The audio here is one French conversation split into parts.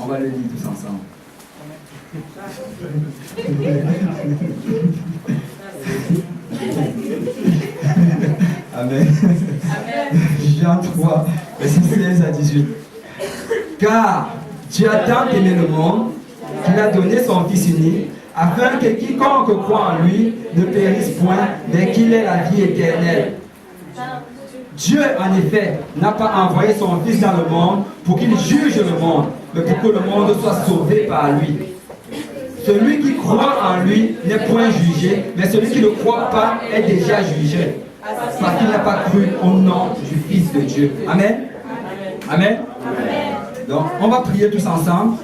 On va le lire tous ensemble. Amen. Jean 3, verset 16 à 18. Car Dieu a tant aimé le monde qu'il a donné son Fils unique, afin que quiconque croit en lui ne périsse point, mais qu'il ait la vie éternelle. Dieu, en effet, n'a pas envoyé son Fils dans le monde pour qu'il juge le monde, mais pour que le monde soit sauvé par lui. Celui qui croit en lui n'est point jugé, mais celui qui ne croit pas est déjà jugé, parce qu'il n'a pas cru au nom du Fils de Dieu. Amen. Amen. Donc, on va prier tous ensemble.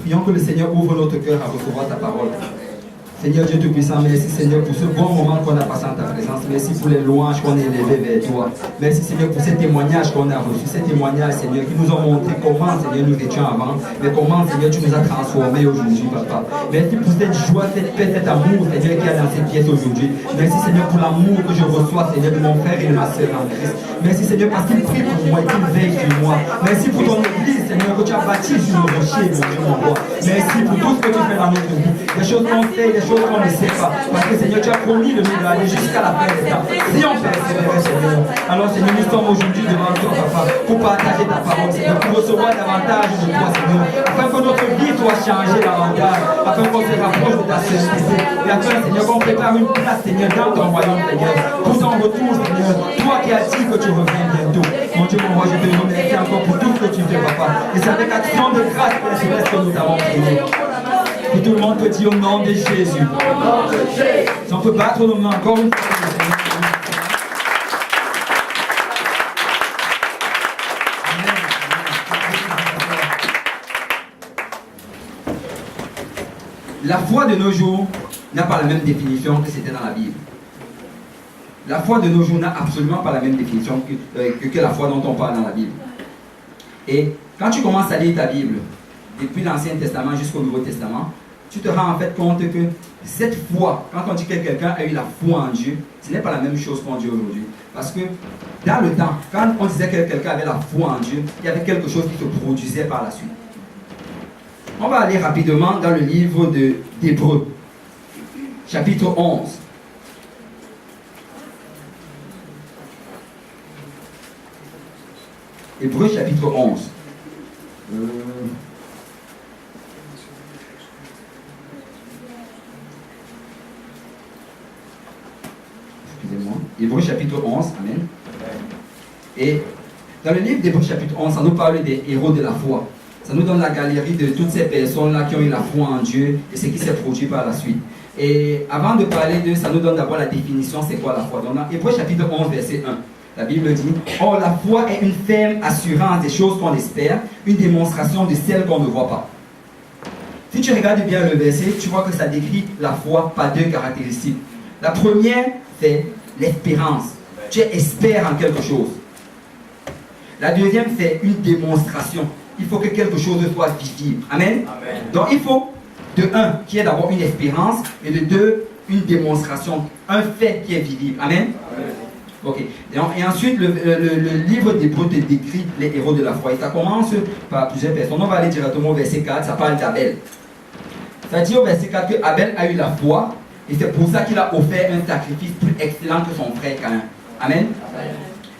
Prions que le Seigneur ouvre notre cœur à recevoir ta parole. Seigneur Dieu Tout-Puissant, merci Seigneur pour ce bon moment qu'on a passé en ta présence. Merci pour les louanges qu'on a élevées vers toi. Merci Seigneur pour ces témoignages qu'on a reçus. Ces témoignages Seigneur qui nous ont montré comment Seigneur nous étions avant, mais comment Seigneur tu nous as transformés aujourd'hui Papa. Merci pour cette joie, cette paix, cet amour Seigneur qui est dans cette pièce aujourd'hui. Merci Seigneur pour l'amour que je reçois Seigneur de mon frère et de ma sœur en Christ. Merci Seigneur parce qu'il prie pour moi et qu'il veille sur moi. Merci pour ton église Seigneur que tu as bâti sur le rocher mon Dieu mon roi. Merci pour tout ce que tu fais dans notre vie. Les choses qu'on fait, les choses qu'on ne sait pas. Parce que Seigneur, tu as promis de nous aller jusqu'à la fin des temps. Si on persévère, Seigneur, alors Seigneur, nous sommes aujourd'hui devant toi, Papa, pour partager ta parole, Seigneur, pour recevoir davantage de toi, Seigneur, afin que notre vie soit changée davantage, afin qu'on se rapproche de ta sainteté, et afin, Seigneur, qu'on prépare une place, Seigneur, dans ton royaume, Seigneur, pour ton retour, Seigneur, toi qui as dit que tu reviens bientôt. Mon Dieu, mon roi, je te remercie encore pour tout ce que tu fais, Papa. Et c'est avec action de grâce, Père Céleste, que nous t'avons prié. Que tout le monde peut dire au nom de Jésus. Si on peut battre nos mains encore une fois. La foi de nos jours n'a pas la même définition que c'était dans la Bible. La foi de nos jours n'a absolument pas la même définition que la foi dont on parle dans la Bible. Et quand tu commences à lire ta Bible, depuis l'Ancien Testament jusqu'au Nouveau Testament, tu te rends en fait compte que cette foi, quand on dit que quelqu'un a eu la foi en Dieu, ce n'est pas la même chose qu'on dit aujourd'hui. Parce que dans le temps, quand on disait que quelqu'un avait la foi en Dieu, il y avait quelque chose qui se produisait par la suite. On va aller rapidement dans le livre d'Hébreux, chapitre 11. Hébreux, chapitre 11. Excusez-moi. Hébreux chapitre 11, amen. Et dans le livre d'Hébreux chapitre 11, ça nous parle des héros de la foi. Ça nous donne la galerie de toutes ces personnes-là qui ont eu la foi en Dieu et ce qui s'est produit par la suite. Et avant de parler de ça, nous donne d'abord la définition, c'est quoi la foi. Donc dans Hébreux chapitre 11, verset 1, la Bible dit: or la foi est une ferme assurance des choses qu'on espère, une démonstration de celles qu'on ne voit pas. Si tu regardes bien le verset, tu vois que ça décrit la foi par deux caractéristiques. La première, c'est l'espérance. Tu espères en quelque chose. La deuxième, c'est une démonstration. Il faut que quelque chose soit visible. Amen. Amen. Donc il faut, de un, qu'il y ait d'abord une espérance, et de deux, une démonstration, un fait qui est visible. Amen. Amen. Ok. Et ensuite, le livre d'Hébreux te décrit les héros de la foi. Et ça commence par plusieurs personnes. On va aller directement au verset 4, ça parle d'Abel. Ça dit au verset 4 que Abel a eu la foi, et c'est pour ça qu'il a offert un sacrifice plus excellent que son frère Caïn. Amen. Amen.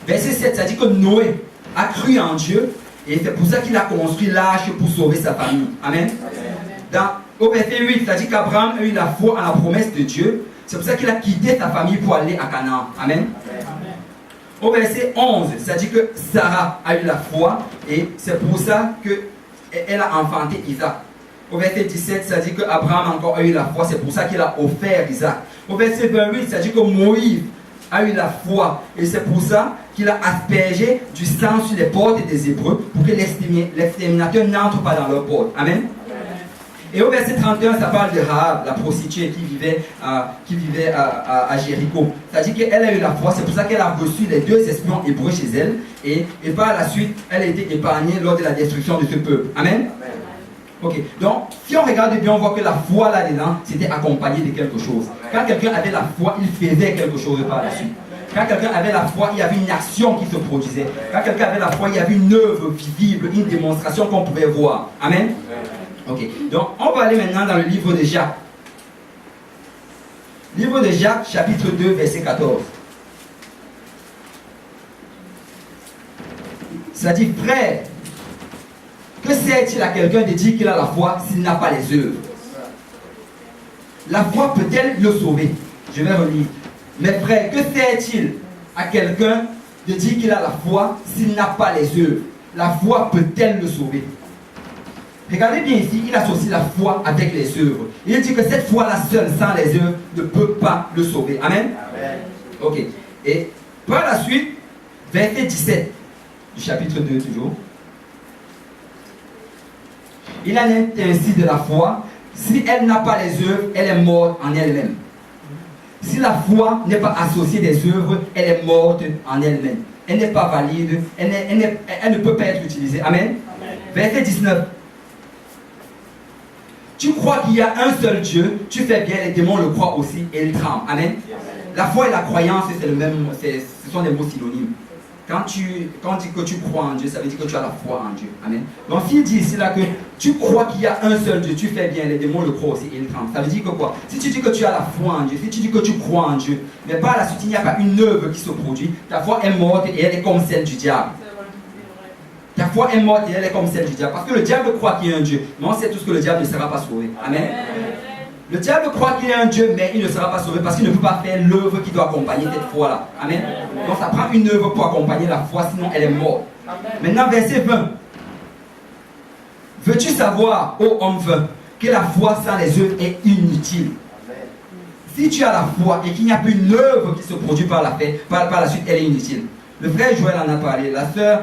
Verset 7, ça dit que Noé a cru en Dieu, et c'est pour ça qu'il a construit l'arche pour sauver sa famille. Amen. Amen. Au verset 8, ça dit qu'Abraham a eu la foi en la promesse de Dieu. C'est pour ça qu'il a quitté sa famille pour aller à Canaan. Amen. Amen. Au verset 11, ça dit que Sarah a eu la foi, et c'est pour ça qu'elle a enfanté Isaac. Au verset 17, ça dit qu'Abraham encore a eu la foi, c'est pour ça qu'il a offert Isaac. Au verset 28, ça dit que Moïse a eu la foi, et c'est pour ça qu'il a aspergé du sang sur les portes des Hébreux pour que l'exterminateur n'entre pas dans leurs portes. Amen. Et au verset 31, ça parle de Rahab, la prostituée qui vivait à Jéricho. Ça dit qu'elle a eu la foi, c'est pour ça qu'elle a reçu les deux espions hébreux chez elle, et par la suite, elle a été épargnée lors de la destruction de ce peuple. Amen. Amen. Ok, donc si on regarde bien, on voit que la foi là-dedans, c'était accompagné de quelque chose. Quand quelqu'un avait la foi, il faisait quelque chose par la suite. Quand quelqu'un avait la foi, il y avait une action qui se produisait. Quand quelqu'un avait la foi, il y avait une œuvre visible, une démonstration qu'on pouvait voir. Amen. Ok. Donc, on va aller maintenant dans le livre de Jacques. Livre de Jacques, chapitre 2, verset 14. Ça dit, frère, que sert-il à quelqu'un de dire qu'il a la foi s'il n'a pas les œuvres? La foi peut-elle le sauver? Je vais relire. Mais frère, que sert-il à quelqu'un de dire qu'il a la foi s'il n'a pas les œuvres? La foi peut-elle le sauver? Regardez bien ici, il associe la foi avec les œuvres. Il dit que cette foi-là seule, sans les œuvres, ne peut pas le sauver. Amen? Amen. Ok. Et par la suite, verset 17 du chapitre 2 toujours. Il en est ainsi de la foi. Si elle n'a pas les œuvres, elle est morte en elle-même. Si la foi n'est pas associée des œuvres, elle est morte en elle-même. Elle n'est pas valide, elle ne peut pas être utilisée. Amen. Amen. Verset 19. Tu crois qu'il y a un seul Dieu, tu fais bien, les démons le croient aussi et ils tremblent. Amen. La foi et la croyance, c'est le même, ce sont des mots synonymes. Quand on dit que tu crois en Dieu, ça veut dire que tu as la foi en Dieu. Amen. Donc s'il dit ici là que tu crois qu'il y a un seul Dieu, tu fais bien, les démons le croient aussi et ils tremblent. Ça veut dire que quoi? Si tu dis que tu as la foi en Dieu, si tu dis que tu crois en Dieu, mais par la suite il n'y a pas une œuvre qui se produit, ta foi est morte et elle est comme celle du diable. Ta foi est morte et elle est comme celle du diable. Parce que le diable croit qu'il y a un Dieu, mais on sait tous que le diable ne sera pas sauvé. Amen. Le diable croit qu'il y a un Dieu, mais il ne sera pas sauvé parce qu'il ne peut pas faire l'œuvre qui doit accompagner cette foi-là. Amen. Donc ça prend une œuvre pour accompagner la foi, sinon elle est morte. Maintenant, verset 20. Veux-tu savoir, ô homme vain, que la foi sans les œuvres est inutile? Si tu as la foi et qu'il n'y a plus une œuvre qui se produit par la suite, elle est inutile. Le frère Joël en a parlé, la sœur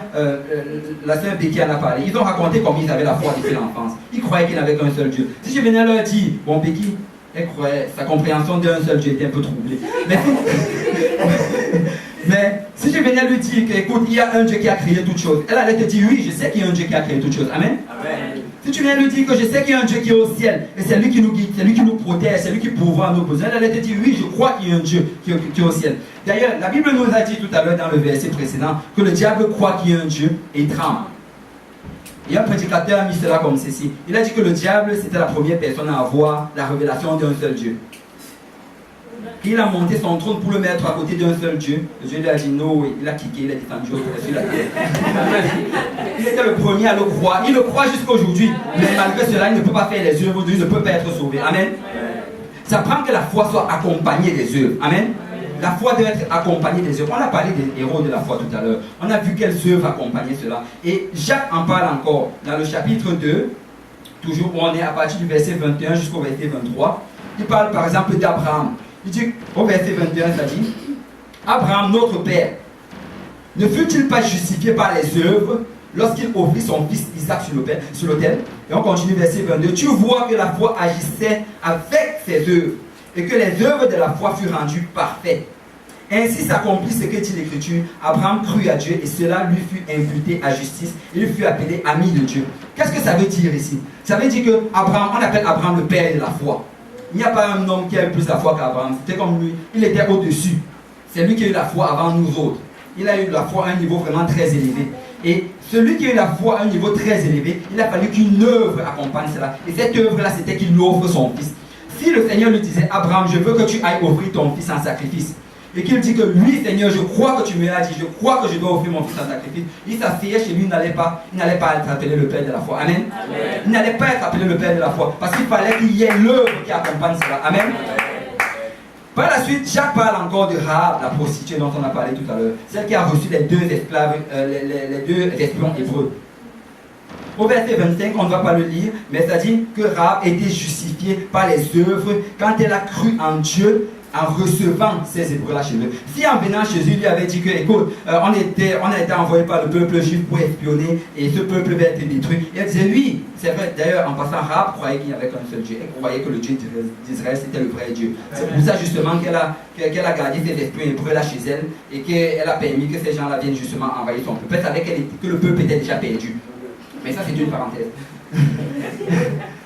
Becky en a parlé. Ils ont raconté combien ils avaient la foi depuis l'enfance. Ils croyaient qu'il n'avait qu'un seul Dieu. Si je venais leur dire, bon Becky, elle croyait, sa compréhension d'un seul Dieu était un peu troublée. Mais si je venais lui dire qu'écoute, il y a un Dieu qui a créé toutes choses, elle allait te dire, oui, je sais qu'il y a un Dieu qui a créé toutes choses. Amen. Amen. Si tu viens lui dire que je sais qu'il y a un Dieu qui est au ciel, et c'est lui qui nous guide, c'est lui qui nous protège, c'est lui qui pourvoit nos besoins, elle allait te dire, oui, je crois qu'il y a un Dieu qui est au ciel. D'ailleurs, la Bible nous a dit tout à l'heure dans le verset précédent que le diable croit qu'il y a un Dieu et il tremble. Il y a un prédicateur a mis cela comme ceci. Il a dit que le diable, c'était la première personne à avoir la révélation d'un seul Dieu. Il a monté son trône pour le mettre à côté d'un seul Dieu. Le Dieu lui a dit non, il a kické, il a descendu sur la terre. Il était le premier à le croire. Il le croit jusqu'à aujourd'hui. Mais malgré cela, il ne peut pas faire les œuvres, il ne peut pas être sauvé. Amen. Ça prend que la foi soit accompagnée des œuvres. Amen. La foi doit être accompagnée des œuvres. On a parlé des héros de la foi tout à l'heure. On a vu quelles œuvres accompagnaient cela. Et Jacques en parle encore dans le chapitre 2, toujours où on est à partir du verset 21 jusqu'au verset 23. Il parle par exemple d'Abraham. Il dit, au verset 21, ça dit, Abraham, notre père, ne fut-il pas justifié par les œuvres lorsqu'il offrit son fils Isaac sur l'autel? Et on continue verset 22. Tu vois que la foi agissait avec ses œuvres et que les œuvres de la foi furent rendues parfaites. Ainsi s'accomplit ce que dit l'Écriture. Abraham crut à Dieu et cela lui fut imputé à justice. Il fut appelé ami de Dieu. Qu'est-ce que ça veut dire ici? Ça veut dire que Abraham, on appelle Abraham le père de la foi. Il n'y a pas un homme qui a eu plus la foi qu'Abraham. C'était comme lui. Il était au-dessus. C'est lui qui a eu la foi avant nous autres. Il a eu la foi à un niveau vraiment très élevé. Et celui qui a eu la foi à un niveau très élevé, il a fallu qu'une œuvre accompagne cela. Et cette œuvre-là, c'était qu'il lui offre son fils. Si le Seigneur lui disait, Abraham, je veux que tu ailles offrir ton fils en sacrifice, et qu'il dit que lui, Seigneur, je crois que tu me l'as dit, je crois que je dois offrir mon fils en sacrifice, il s'asseyait chez lui, il n'allait pas être appelé le Père de la foi. Amen. Amen. Il n'allait pas être appelé le Père de la foi, parce qu'il fallait qu'il y ait l'œuvre qui accompagne cela. Amen. Amen. Par la suite, Jacques parle encore de Rahab, la prostituée dont on a parlé tout à l'heure, celle qui a reçu les deux esclaves, les deux espions hébreux. Au verset 25, on ne va pas le lire, mais ça dit que Rahab était justifiée par les œuvres quand elle a cru en Dieu en recevant ces hébreux-là chez eux. Si en venant chez eux, il lui avait dit que, écoute, on a été envoyé par le peuple juif pour espionner et ce peuple va être détruit. Et elle disait, oui, c'est vrai. D'ailleurs, en passant, Rahab croyait qu'il n'y avait qu'un seul Dieu. Elle croyait que le Dieu d'Israël, c'était le vrai Dieu. C'est pour ça justement qu'elle a gardé ces espions hébreux-là chez elle et qu'elle a permis que ces gens-là viennent justement envahir son peuple. Elle savait que le peuple était déjà perdu. Mais ça, c'est une parenthèse.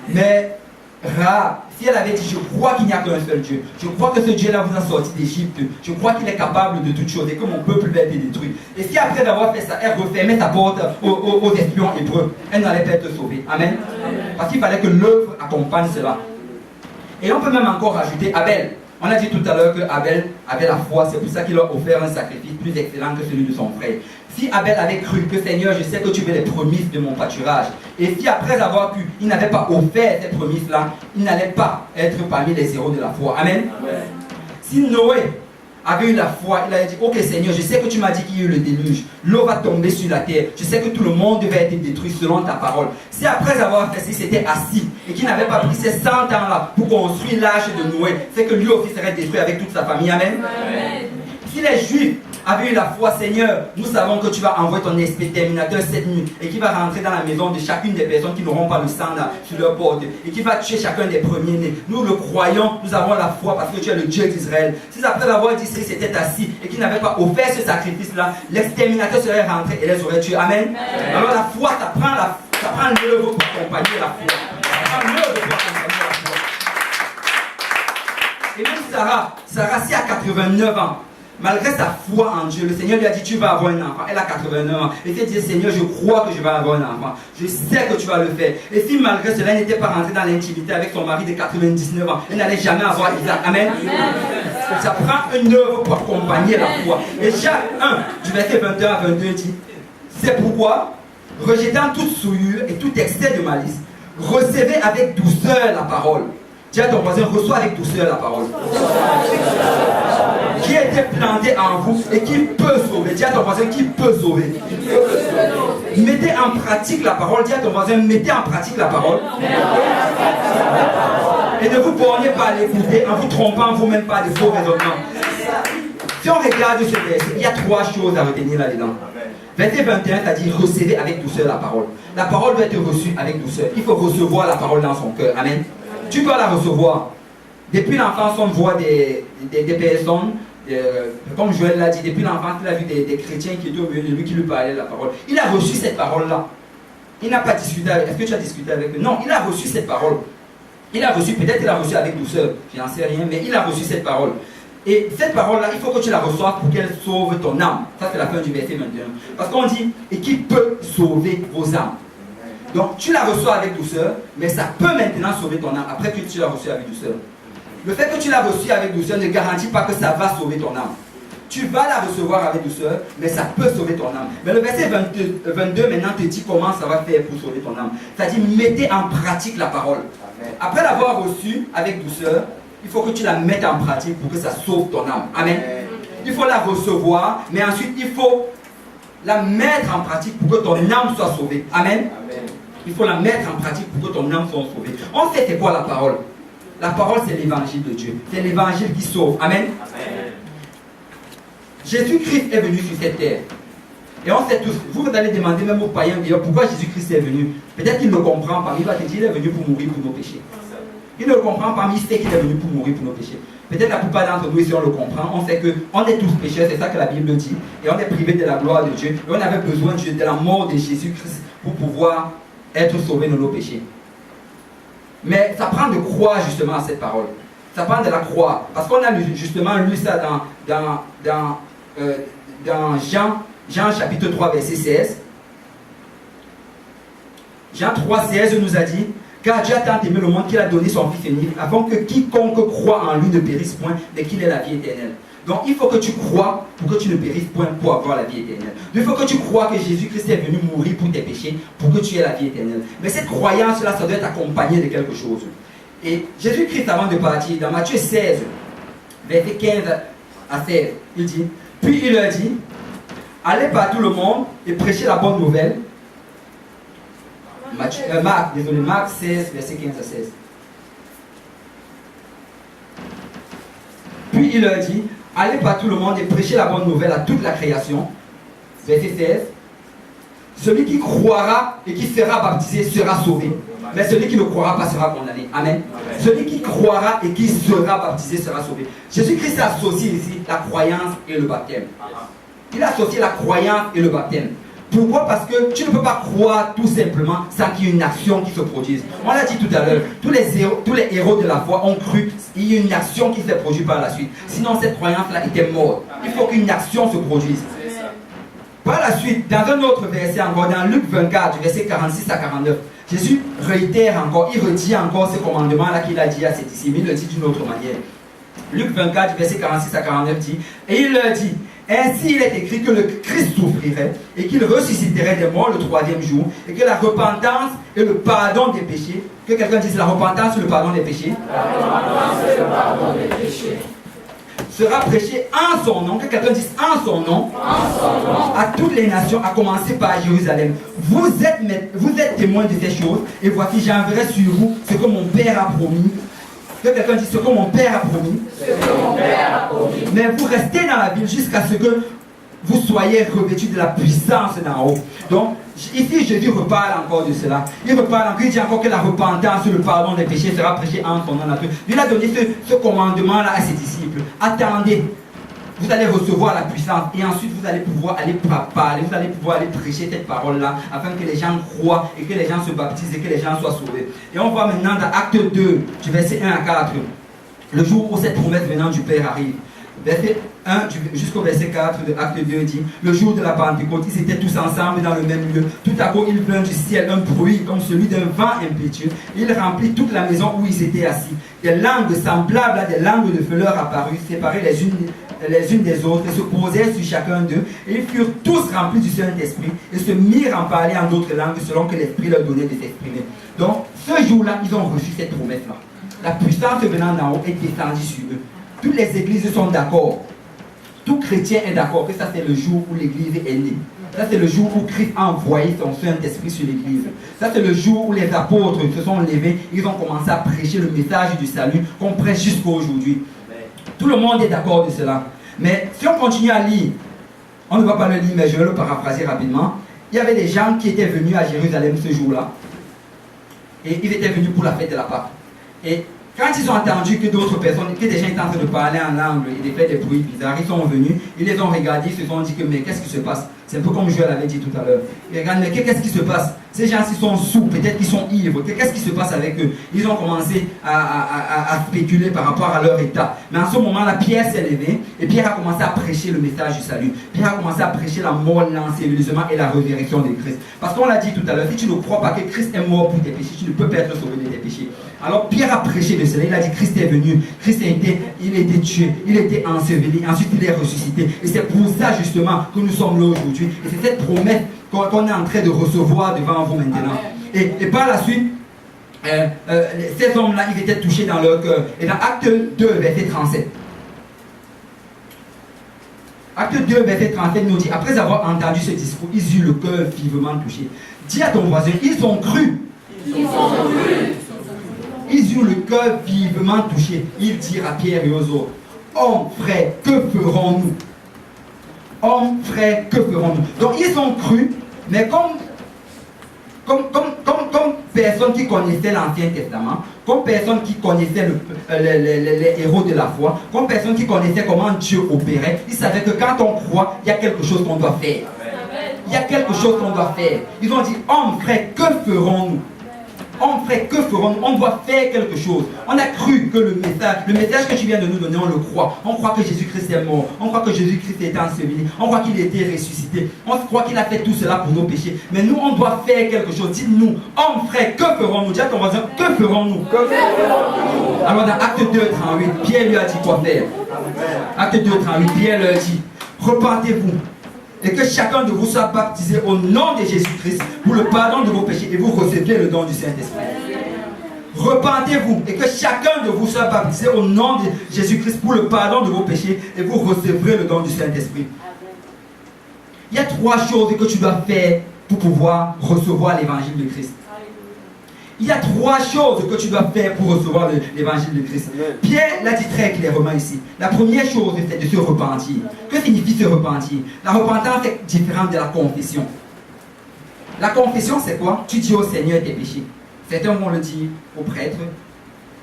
Mais Rahab, si elle avait dit, je crois qu'il n'y a qu'un seul Dieu, je crois que ce Dieu-là vous a sorti d'Égypte, je crois qu'il est capable de toutes choses et que mon peuple va être détruit. Et si après avoir fait ça, elle refermait sa porte aux espions hébreux, elle n'allait pas être sauvée. Amen. Parce qu'il fallait que l'œuvre accompagne cela. Et on peut même encore rajouter Abel. On a dit tout à l'heure que Abel avait la foi, c'est pour ça qu'il a offert un sacrifice plus excellent que celui de son frère. Si Abel avait cru que Seigneur, je sais que tu veux les prémices de mon pâturage, et si après avoir pu, il n'avait pas offert ces prémices-là, il n'allait pas être parmi les héros de la foi. Amen. Amen. Si Noé avait eu la foi, il a dit, ok Seigneur, je sais que tu m'as dit qu'il y a eu le déluge, l'eau va tomber sur la terre, je sais que tout le monde va être détruit selon ta parole. Si après avoir fait ça, il s'était assis et qu'il n'avait pas pris ces 100 ans-là pour construire l'arche de Noé, c'est que lui aussi serait détruit avec toute sa famille. Amen. Amen. Si les Juifs avaient eu la foi, Seigneur, nous savons que tu vas envoyer ton exterminateur cette nuit et qui va rentrer dans la maison de chacune des personnes qui n'auront pas le sang là, sur leur porte et qui va tuer chacun des premiers-nés. Nous le croyons, nous avons la foi parce que tu es le Dieu d'Israël. Si après avoir dit qu'il s'était assis et qu'il n'avait pas offert ce sacrifice-là, l'exterminateur serait rentré et les aurait tués. Amen. Amen. Alors la foi, ça prend l'œuvre pour accompagner la foi. Ça prend l'œuvre pour accompagner la foi. Et même Sarah, si à 89 ans, malgré sa foi en Dieu, le Seigneur lui a dit tu vas avoir un enfant. Elle a 89 ans. Et elle dit Seigneur, je crois que je vais avoir un enfant. Je sais que tu vas le faire. Et si malgré cela, elle n'était pas rentrée dans l'intimité avec son mari de 99 ans, elle n'allait jamais avoir Isaac. Amen. Ça prend une œuvre pour accompagner la foi. Et Jacques 1, du verset 21 à 22 dit c'est pourquoi, rejetant toute souillure et tout excès de malice, recevez avec douceur la parole. Dis à ton voisin, reçois avec douceur la parole. Qui a été planté en vous et qui peut sauver. Dis à ton voisin, qui peut sauver. Mettez en pratique la parole. Dis à ton voisin, mettez en pratique la parole. Et ne vous bornez pas à l'écouter en vous trompant vous-même par des faux raisonnements. Si on regarde ce verset, il y a 3 choses à retenir là-dedans. Verset 21, ça dit recevez avec douceur la parole. La parole doit être reçue avec douceur. Il faut recevoir la parole dans son cœur. Amen. Tu dois la recevoir. Depuis l'enfance, on voit des personnes, comme Joël l'a dit, depuis l'enfance, il a vu des chrétiens qui étaient au milieu de lui, qui lui parlaient de la parole. Il a reçu cette parole-là. Il n'a pas discuté avec. Est-ce que tu as discuté avec eux? Non, il a reçu cette parole. Il a reçu, peut-être qu'il a reçu avec douceur, je n'en sais rien, mais il a reçu cette parole. Et cette parole-là, il faut que tu la reçoives pour qu'elle sauve ton âme. Ça, c'est la fin du verset 21. Parce qu'on dit, et qui peut sauver vos âmes. Donc, tu la reçois avec douceur, mais ça peut maintenant sauver ton âme après que tu l'as reçue avec douceur. Le fait que tu l'as reçue avec douceur ne garantit pas que ça va sauver ton âme. Tu vas la recevoir avec douceur, mais ça peut sauver ton âme. Mais le verset 22 maintenant te dit comment ça va faire pour sauver ton âme. C'est-à-dire, mettez en pratique la parole. Après l'avoir reçue avec douceur, il faut que tu la mettes en pratique pour que ça sauve ton âme. Amen. Il faut la recevoir, mais ensuite il faut la mettre en pratique pour que ton âme soit sauvée. Amen. Il faut la mettre en pratique pour que ton âme soit sauvée. On sait c'est quoi la parole? La parole, c'est l'évangile de Dieu. C'est l'évangile qui sauve. Amen. Amen. Jésus-Christ est venu sur cette terre. Et on sait tous, vous allez demander même aux païens d'ailleurs pourquoi Jésus-Christ est venu. Peut-être qu'il ne comprend pas, mais il va te dire qu'il est venu pour mourir pour nos péchés. Il ne le comprend pas, mais il sait qu'il est venu pour mourir pour nos péchés. Peut-être la plupart d'entre nous ici on le comprend, on sait qu'on est tous pécheurs, c'est ça que la Bible dit. Et on est privé de la gloire de Dieu. Et on avait besoin de la mort de Jésus-Christ pour pouvoir être sauvé de nos péchés. Mais ça prend de croire justement à cette parole. Ça prend de la croire. Parce qu'on a justement lu ça dans Jean chapitre 3 verset 16. Jean 3 16 nous a dit car Dieu a tant aimé le monde qu'il a donné son Fils unique afin que quiconque croit en lui ne périsse point mais qu'il ait la vie éternelle. Donc il faut que tu crois pour que tu ne périsses point pour avoir la vie éternelle. Il faut que tu crois que Jésus-Christ est venu mourir pour tes péchés pour que tu aies la vie éternelle. Mais cette croyance-là, ça doit être accompagné de quelque chose. Et Jésus-Christ, avant de partir, dans Matthieu 16, verset 15 à 16, il dit, puis il leur dit, allez par tout le monde et prêchez la bonne nouvelle. Marc 16, verset 15 à 16. Puis il leur dit, allez par tout le monde et prêchez la bonne nouvelle à toute la création. Verset 16. Celui qui croira et qui sera baptisé sera sauvé. Mais celui qui ne croira pas sera condamné. Amen. Amen. Celui qui croira et qui sera baptisé sera sauvé. Jésus-Christ associe ici la croyance et le baptême. Il associe la croyance et le baptême. Pourquoi? Parce que tu ne peux pas croire tout simplement sans qu'il y ait une action qui se produise. On l'a dit tout à l'heure, tous les héros de la foi ont cru qu'il y ait une action qui s'est produite par la suite. Sinon cette croyance-là était morte. Il faut qu'une action se produise. Par la suite, dans un autre verset encore, dans Luc 24, verset 46 à 49, Jésus réitère encore, il redit encore ce commandement-là qu'il a dit à ses disciples, il le dit d'une autre manière. Luc 24, verset 46 à 49 dit, et il leur dit, ainsi il est écrit que le Christ souffrirait et qu'il ressusciterait des morts le troisième jour et que la repentance et le pardon des péchés, que quelqu'un dise la repentance et le pardon des péchés, sera prêché en son nom, que quelqu'un dise en son nom, à toutes les nations, à commencer par Jérusalem. Vous êtes témoins de ces choses, et voici j'enverrai sur vous ce que mon Père a promis. Que quelqu'un dise ce que mon Père a promis. Mais vous restez dans la ville jusqu'à ce que vous soyez revêtus de la puissance d'en haut. Donc, ici Jésus reparle encore de cela. Il reparle encore, il dit encore que la repentance et le pardon des péchés sera prêché en son nom. Il a donné ce commandement-là à ses disciples. Attendez, vous allez recevoir la puissance et ensuite vous allez pouvoir aller parler, vous allez pouvoir aller prêcher cette parole-là afin que les gens croient et que les gens se baptisent et que les gens soient sauvés. Et on voit maintenant dans Acte 2, du verset 1 à 4, le jour où cette promesse venant du Père arrive. Verset 1 jusqu'au verset 4 de Acte 2 dit, le jour de la Pentecôte, ils étaient tous ensemble dans le même lieu. Tout à coup, il vint du ciel un bruit comme celui d'un vent impétueux. Il remplit toute la maison où ils étaient assis. Des langues semblables à des langues de feu leur apparurent, séparées les unes des autres, et se posèrent sur chacun d'eux. Et ils furent tous remplis du Saint-Esprit et se mirent en parler en d'autres langues selon que l'Esprit leur donnait de s'exprimer. Donc, ce jour-là, ils ont reçu cette promesse-là. La puissance venant d'en haut est descendue sur eux. Toutes les églises sont d'accord. Tout chrétien est d'accord que ça c'est le jour où l'église est née. Ça c'est le jour où Christ a envoyé son Saint-Esprit sur l'église. Ça c'est le jour où les apôtres se sont levés. Ils ont commencé à prêcher le message du salut qu'on prêche jusqu'à aujourd'hui. Tout le monde est d'accord de cela. Mais si on continue à lire, on ne va pas le lire mais je vais le paraphraser rapidement. Il y avait des gens qui étaient venus à Jérusalem ce jour-là. Et ils étaient venus pour la fête de la Pâque. Et quand ils ont entendu que d'autres personnes, que des gens étaient en train de parler en langue et de faire des bruits bizarres, ils sont venus, ils les ont regardés, ils se sont dit que mais qu'est-ce qui se passe? C'est un peu comme Joël avait dit tout à l'heure. Ils regardent, mais qu'est-ce qui se passe? Ces gens-ci sont sous, peut-être qu'ils sont ivres, qu'est-ce qui se passe avec eux? Ils ont commencé à spéculer par rapport à leur état. Mais en ce moment-là, Pierre s'est levé et Pierre a commencé à prêcher le message du salut. Pierre a commencé à prêcher la mort, l'ensevelissement et la résurrection de Christ. Parce qu'on l'a dit tout à l'heure, si tu ne crois pas que Christ est mort pour tes péchés, tu ne peux pas être sauvé de tes péchés. Alors Pierre a prêché de cela, il a dit Christ est venu, Christ il a été tué, il a été enseveli, ensuite il est ressuscité. Et c'est pour ça justement que nous sommes là aujourd'hui. Et c'est cette promesse qu'on est en train de recevoir devant vous maintenant. Et par la suite, ces hommes-là, ils étaient touchés dans leur cœur. Et dans Acte 2, verset 37. Acte 2, verset 37 nous dit, après avoir entendu ce discours, ils eurent le cœur vivement touché. Dis à ton voisin, ils ont cru. Ils ont cru. Ils eurent le cœur vivement touché. Ils dirent à Pierre et aux autres, hommes, frères, que ferons-nous? Hommes, frères, que ferons-nous? Donc ils ont cru, mais comme personne qui connaissait l'Ancien Testament, comme personne qui connaissait les héros de la foi, comme personne qui connaissait comment Dieu opérait, ils savaient que quand on croit, il y a quelque chose qu'on doit faire. Il y a quelque chose qu'on doit faire. Ils ont dit, hommes, frères, que ferons-nous? On fait que ferons-nous? On doit faire quelque chose. On a cru que le message que tu viens de nous donner, on le croit. On croit que Jésus-Christ est mort. On croit que Jésus-Christ est enseveli. On croit qu'il a été ressuscité. On croit qu'il a fait tout cela pour nos péchés. Mais nous, on doit faire quelque chose. Dites-nous, hommes, frères, que ferons-nous? Dis à ton voisin, que ferons-nous? Alors dans Acte 2, 38, Pierre lui a dit quoi faire. Acte 2, 38, Pierre leur dit, repentez-vous. Et que chacun de vous soit baptisé au nom de Jésus-Christ pour le pardon de vos péchés et vous recevrez le don du Saint-Esprit. Repentez-vous et que chacun de vous soit baptisé au nom de Jésus-Christ pour le pardon de vos péchés et vous recevrez le don du Saint-Esprit. Il y a 3 choses que tu dois faire pour pouvoir recevoir l'évangile de Christ. Il y a 3 choses que tu dois faire pour recevoir l'évangile de Christ. Pierre l'a dit très clairement ici. La première chose, c'est de se repentir. Que signifie se repentir? La repentance est différente de la confession. La confession, c'est quoi? Tu dis au Seigneur tes péchés. Certains vont le dire au prêtre.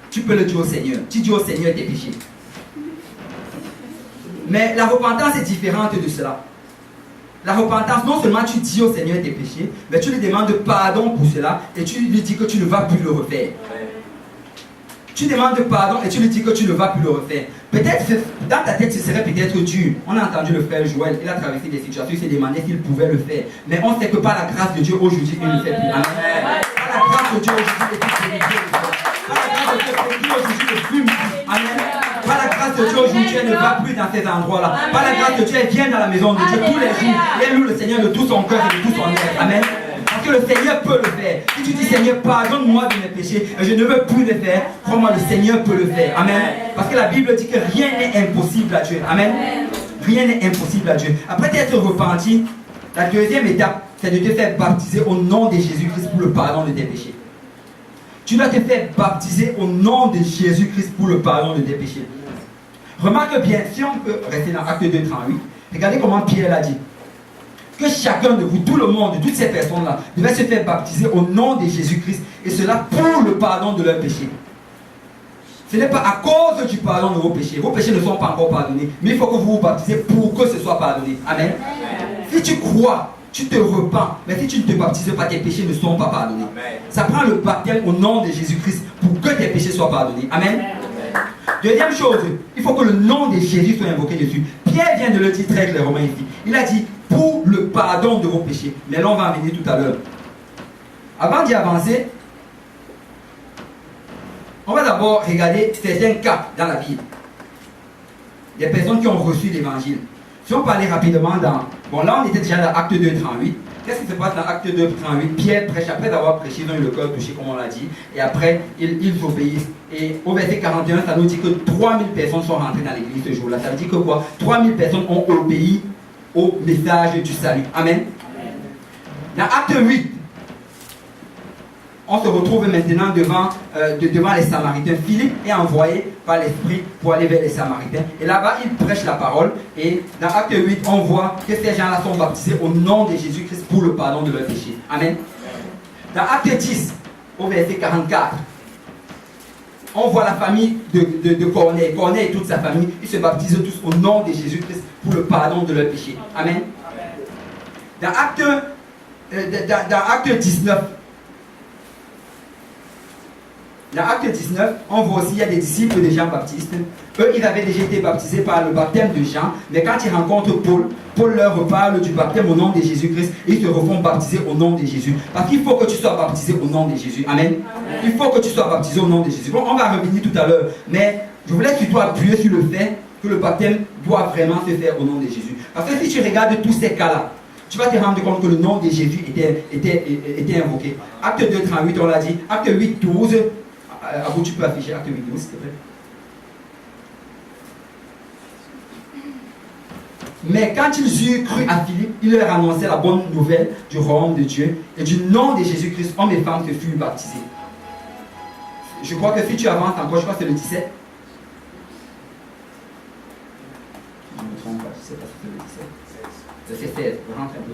Tu peux le dire au Seigneur. Tu dis au Seigneur tes péchés. Mais la repentance est différente de cela. La repentance, non seulement tu dis au Seigneur tes péchés, mais tu lui demandes pardon pour cela et tu lui dis que tu ne vas plus le refaire. Tu demandes pardon et tu lui dis que tu ne vas plus le refaire. Peut-être, dans ta tête, ce serait peut-être dur. On a entendu le frère Joël, il a traversé des situations, il s'est demandé s'il pouvait le faire. Mais on sait que par la grâce de Dieu, aujourd'hui, il ne le fait plus. Amen. Par la grâce de Dieu, aujourd'hui, il est plus. Par la grâce de Dieu, aujourd'hui, il ne fume plus. Amen. Par la grâce de Dieu, aujourd'hui, elle ne va plus dans ces endroits-là. Par la grâce de Dieu, elle vient dans la maison de Dieu tous les jours. Et elle loue le Seigneur de tout son cœur et de tout son être. Amen. Parce que le Seigneur peut le faire. Si tu dis Seigneur, pardonne-moi de mes péchés, et je ne veux plus les faire, crois-moi, le Seigneur peut le faire. Amen. Parce que la Bible dit que rien n'est impossible à Dieu. Amen. Rien n'est impossible à Dieu. Après t'être repenti, la deuxième étape, c'est de te faire baptiser au nom de Jésus-Christ pour le pardon de tes péchés. Tu dois te faire baptiser au nom de Jésus-Christ pour le pardon de tes péchés. Remarque bien, si on peut rester dans Acte 2, 38, regardez comment Pierre l'a dit. Que chacun de vous, tout le monde, toutes ces personnes-là, devaient se faire baptiser au nom de Jésus-Christ, et cela pour le pardon de leurs péchés. Ce n'est pas à cause du pardon de vos péchés. Vos péchés ne sont pas encore pardonnés, mais il faut que vous vous baptisez pour que ce soit pardonné. Amen. Si tu crois, tu te repens, mais si tu ne te baptises pas, tes péchés ne sont pas pardonnés. Ça prend le baptême au nom de Jésus-Christ pour que tes péchés soient pardonnés. Amen. Deuxième chose, il faut que le nom de Jésus soit invoqué dessus. Pierre vient de le dire très clairement ici. Il a dit pour le pardon de vos péchés. Mais là, on va en venir tout à l'heure. Avant d'y avancer, on va d'abord regarder certains cas dans la Bible. Des personnes qui ont reçu l'évangile. Si on parlait rapidement dans... Bon, là, on était déjà dans Acte 2, 38. Qu'est-ce qui se passe dans Acte 2, 38? Pierre prêche, après avoir prêché, ils ont eu le cœur touché, comme on l'a dit. Et après, ils obéissent. Et au verset 41, ça nous dit que 3000 personnes sont rentrées dans l'église ce jour-là. Ça veut dire que quoi? 3000 personnes ont obéi au message du salut. Amen. Dans Acte 8, on se retrouve maintenant devant les Samaritains. Philippe est envoyé par l'Esprit pour aller vers les Samaritains. Et là-bas, il prêche la parole. Et dans Acte 8, on voit que ces gens-là sont baptisés au nom de Jésus-Christ pour le pardon de leurs péchés. Amen. Dans Acte 10, au verset 44, on voit la famille de Corneille. Corneille et toute sa famille, ils se baptisent tous au nom de Jésus-Christ pour le pardon de leurs péchés. Amen. Dans Acte 19, dans Acte 19, on voit aussi qu'il y a des disciples de Jean-Baptiste. Eux, ils avaient déjà été baptisés par le baptême de Jean. Mais quand ils rencontrent Paul, Paul leur reparle du baptême au nom de Jésus-Christ. Et ils se refont baptiser au nom de Jésus. Parce qu'il faut que tu sois baptisé au nom de Jésus. Amen. Amen. Il faut que tu sois baptisé au nom de Jésus. Bon, on va revenir tout à l'heure. Mais je voulais surtout appuyer sur le fait que le baptême doit vraiment se faire au nom de Jésus. Parce que si tu regardes tous ces cas-là, tu vas te rendre compte que le nom de Jésus était invoqué. Acte 2, 38, on l'a dit. Acte 8, 12. Abou, tu peux afficher Acte 8, 12, s'il te plaît. Mais quand ils eurent cru à Philippe, il leur annonçait la bonne nouvelle du royaume de Dieu et du nom de Jésus-Christ, hommes et femmes qui furent baptisés. Je crois que si tu avances encore, je crois que c'est le 17. Je ne me trompe pas, je ne sais pas si c'est le 17. C'est 16, rentre un peu.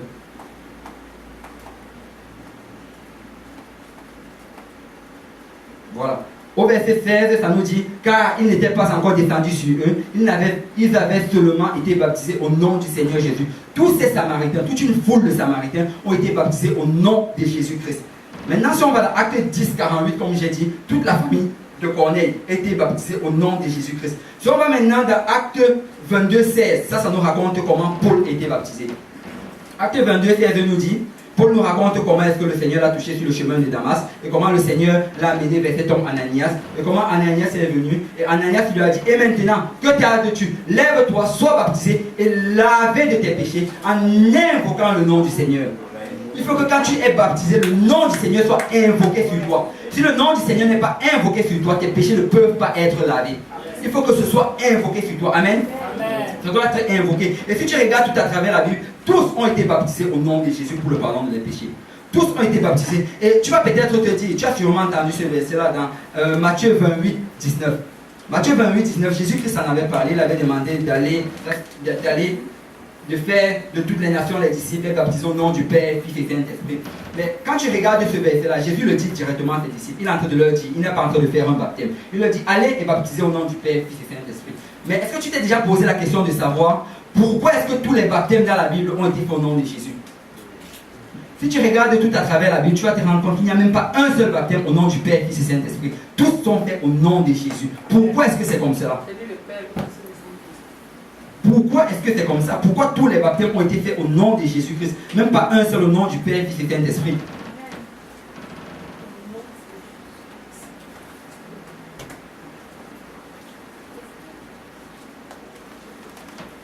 Voilà. Au verset 16, ça nous dit, car ils n'étaient pas encore descendus sur eux, ils avaient seulement été baptisés au nom du Seigneur Jésus. Tous ces Samaritains, toute une foule de Samaritains ont été baptisés au nom de Jésus-Christ. Maintenant, si on va dans Acte 10, 48, comme j'ai dit, toute la famille de Corneille a été baptisée au nom de Jésus-Christ. Si on va maintenant dans Acte 22, 16, ça nous raconte comment Paul a été baptisé. Acte 22, 16 nous dit, Paul nous raconte comment est-ce que le Seigneur l'a touché sur le chemin de Damas et comment le Seigneur l'a amené vers cet homme Ananias et comment Ananias est venu et Ananias lui a dit, et maintenant, que tardes-tu? Lève-toi, sois baptisé et lavé de tes péchés en invoquant le nom du Seigneur. Il faut que quand tu es baptisé, le nom du Seigneur soit invoqué sur toi. Si le nom du Seigneur n'est pas invoqué sur toi, tes péchés ne peuvent pas être lavés. Il faut que ce soit invoqué sur toi. Amen. Ça doit être invoqué. Et si tu regardes tout à travers la Bible, tous ont été baptisés au nom de Jésus pour le pardon de leurs péchés. Tous ont été baptisés. Et tu vas peut-être te dire, tu as sûrement entendu ce verset-là dans Matthieu 28, 19. Matthieu 28, 19, Jésus-Christ en avait parlé, il avait demandé de faire de toutes les nations les disciples, baptisés au nom du Père, Fils et Saint-Esprit. Mais quand tu regardes ce verset-là, Jésus le dit directement à ses disciples. Il est en train de leur dire, il n'est pas en train de faire un baptême. Il leur dit, allez et baptisez au nom du Père, Fils et Saint-Esprit. Mais est-ce que tu t'es déjà posé la question de savoir Pourquoi est-ce que tous les baptêmes dans la Bible ont été faits au nom de Jésus? Si tu regardes tout à travers la Bible, tu vas te rendre compte qu'il n'y a même pas un seul baptême au nom du Père, Fils et Saint-Esprit. Tous sont faits au nom de Jésus. Pourquoi est-ce que c'est comme ça? Pourquoi est-ce que c'est comme ça? Pourquoi tous les baptêmes ont été faits au nom de Jésus-Christ? Même pas un seul au nom du Père, Fils et Saint-Esprit.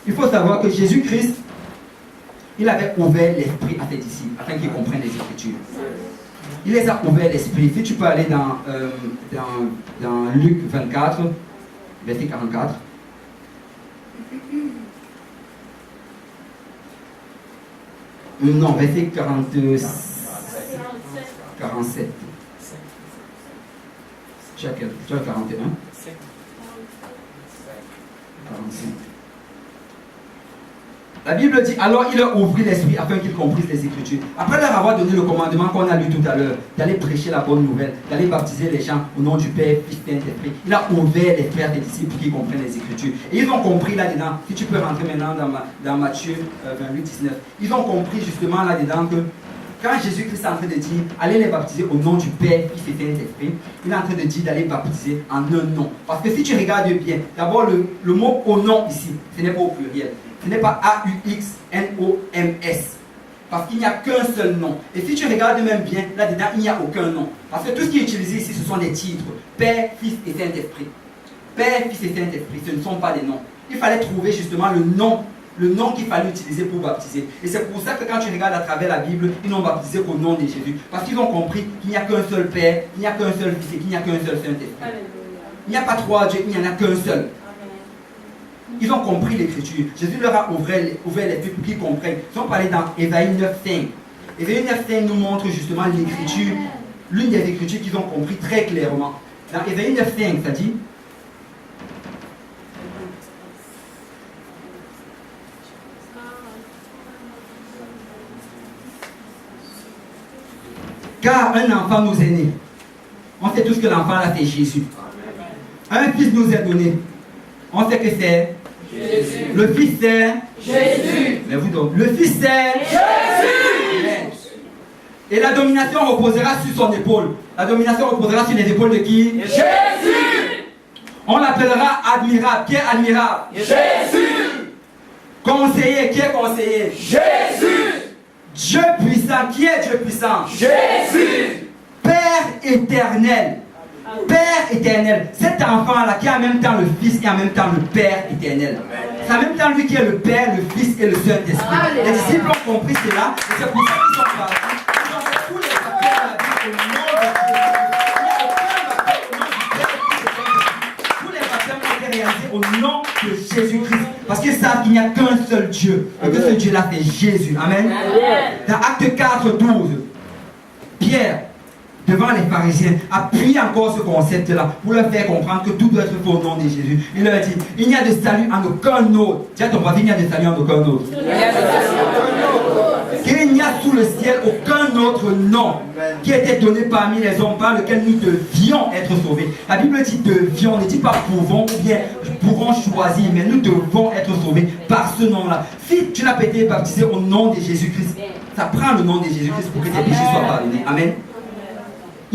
Il faut savoir que Jésus-Christ, il avait ouvert l'esprit à ses disciples afin qu'ils comprennent les Écritures. Il les a ouvert l'esprit. Si tu peux aller dans Luc 24, verset 44. Non, verset 47. Tu as 41. 45. La Bible dit, alors il leur ouvrit l'esprit afin qu'ils comprissent les Écritures. Après leur avoir donné le commandement qu'on a lu tout à l'heure, d'aller prêcher la bonne nouvelle, d'aller baptiser les gens au nom du Père, Fils et Saint-Esprit, il a ouvert les frères des disciples pour qu'ils comprennent les Écritures. Et ils ont compris là-dedans, si tu peux rentrer maintenant dans Matthieu 28, 19, ils ont compris justement là-dedans que quand Jésus-Christ est en train de dire, allez les baptiser au nom du Père, Fils et Saint-Esprit, il est en train de dire d'aller baptiser en un nom. Parce que si tu regardes bien, d'abord le mot au nom ici, ce n'est pas au pluriel. Ce n'est pas A-U-X-N-O-M-S. Parce qu'il n'y a qu'un seul nom. Et si tu regardes même bien, là-dedans, il n'y a aucun nom. Parce que tout ce qui est utilisé ici, ce sont des titres. Père, Fils et Saint-Esprit. Père, Fils et Saint-Esprit, ce ne sont pas des noms. Il fallait trouver justement le nom qu'il fallait utiliser pour baptiser. Et c'est pour ça que quand tu regardes à travers la Bible, ils n'ont baptisé qu'au nom de Jésus. Parce qu'ils ont compris qu'il n'y a qu'un seul Père, qu'il n'y a qu'un seul Fils et qu'il n'y a qu'un seul Saint-Esprit. Il n'y a pas trois dieux, il n'y en a qu'un seul. Ils ont compris l'écriture. Jésus leur a ouvert les yeux pour qu'ils comprennent. Ils ont parlé dans Ésaïe 9.5. Ésaïe 9.5 nous montre justement l'écriture, l'une des écritures qu'ils ont compris très clairement. Dans Ésaïe 9.5, ça dit, car un enfant nous est né. On sait tous que l'enfant là c'est Jésus. Un fils nous est donné. On sait que c'est Jésus. Le Fils c'est Jésus. Mais vous donc, le Fils c'est Jésus. Et la domination reposera sur son épaule. La domination reposera sur les épaules de qui? Jésus. On l'appellera admirable. Qui est admirable? Jésus. Conseiller. Qui est conseiller? Jésus. Dieu puissant. Qui est Dieu puissant? Jésus. Père éternel. Père éternel, cet enfant-là qui est en même temps le Fils et en même temps le Père éternel. C'est en même temps lui qui est le Père, le Fils et le Saint-Esprit. Les disciples ont compris cela et c'est pour ça qu'ils sont partis. Ils ont fait tous les baptêmes de la vie au nom de Jésus. Il n'y a aucun baptême au nom du Père, Fils et Saint-Esprit. Tous les baptêmes ont été réalisés au nom de Jésus-Christ. Parce qu'ils savent qu'il n'y a qu'un seul Dieu. Et que ce Dieu-là c'est Jésus. Amen. Dans Acte 4, 12, Pierre, devant les pharisiens, appuie encore ce concept-là pour leur faire comprendre que tout doit être fait au nom de Jésus. Il leur dit, il n'y a de salut en aucun autre. Dis à ton voisin, il n'y a de salut en aucun autre. Qu'il n'y a sous le ciel aucun autre nom qui a été donné parmi les hommes par lequel nous devions être sauvés. La Bible dit devions, ne dit pas pouvons ou bien pourrons choisir, mais nous devons être sauvés par ce nom-là. Si tu n'as pas été baptisé au nom de Jésus-Christ, ça prend le nom de Jésus-Christ pour que tes péchés soient pardonnés. Amen.